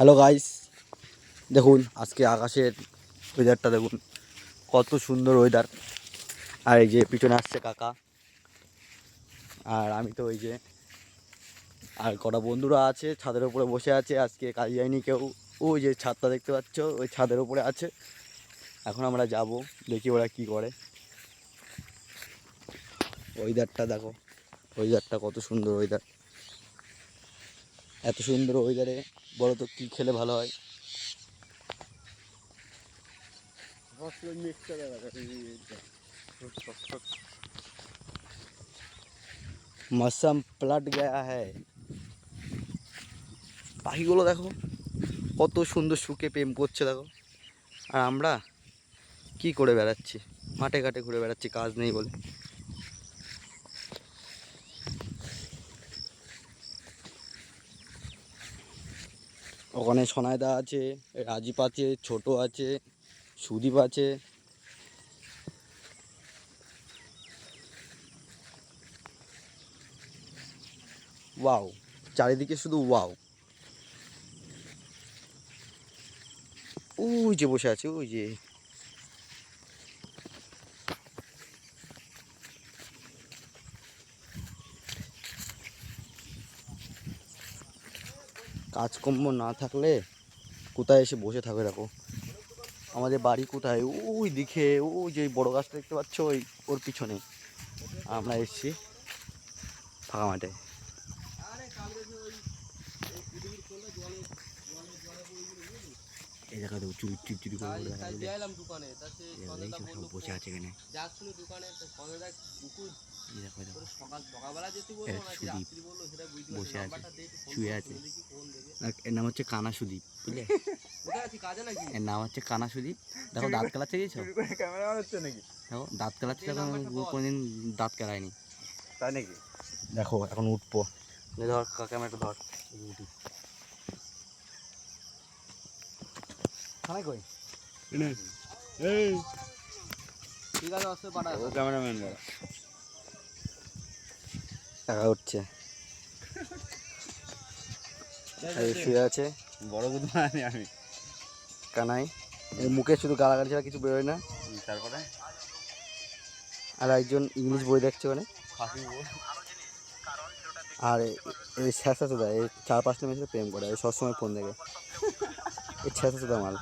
Hello guys, দেখুন আজকে আকাশের ওয়েদারটা দেখুন, কত সুন্দর ওয়েদার। আর এই যে পিছনে আসছে কাকা, আর আমি তো ওই যে আর কটা বন্ধুরা আছে ছাদের উপরে বসে আছে। আজকে কাজে যায়নি কেউ। ওই যে ছাদটা দেখতে পাচ্ছ, ওই ছাদের উপরে আছে। এখন আমরা যাব, দেখি ওরা কি করে। ওয়েদারটা দেখো, ওয়েদারটা কত সুন্দর ওয়েদার। এত সুন্দর ওয়েদারে বলো তো কী খেলে ভালো হয়। मौसम पलट गया है। পাখিগুলো দেখো কত সুন্দর সুখে প্রেম করছে দেখো। আর আমরা কি করে বেড়াচ্ছি, মাঠে ঘাটে ঘুরে বেড়াচ্ছি কাজ নেই বলে। ওখানে সোনাইদা আছে, রাজীব আছে, ছোট আছে, সুদীপ আছে। ওয়াও, চারিদিকে শুধু ওয়াও। ওই যে বসে আছে, ওই যে কাজকর্ম না থাকলে কোথায় এসে বসে থাকবে দেখো। আমাদের বাড়ি কোথায়, ওই দিকে ওই যে বড় গাছটা দেখতে পাচ্ছ, ওই ওর পিছনে। আমরা এসেছি ফাঁকা মাঠে। এই দেখা দেখো চুরি চুরি করে বসে আছে এখানে। সুদীপ বসে আছে, শুয়ে আছে। এর নাম হচ্ছে কানা সুদীপ, বুঝলে? এর নাম হচ্ছে কানা সুদীপ। দেখো দাঁত কেলাচ্ছে, গিয়েছো দেখো দাঁত কেলাচ্ছে। কোনোদিন দাঁত কেলায়নি, তাই নাকি? দেখো এখন উঠবো, ধর ক্যামেরাটা ধর, উঠি। খানাই কই ঠিক আছে, অবশ্যই পাঠা ক্যামেরাম্যান টাকা উঠছে। শুয়ে আছে বড় বুধমানি আমি কানাই। এর মুখে শুধু গালাগালি ছাড়া কিছু বেরোয় না। তারপরে আর একজন ইংলিশ বই দেখছে ওখানে। আর এই শেষা চোদা এই 4-5টা মেয়ের সাথে প্রেম করে, সবসময় ফোন দেখে। এই শেষা চোদা মাল।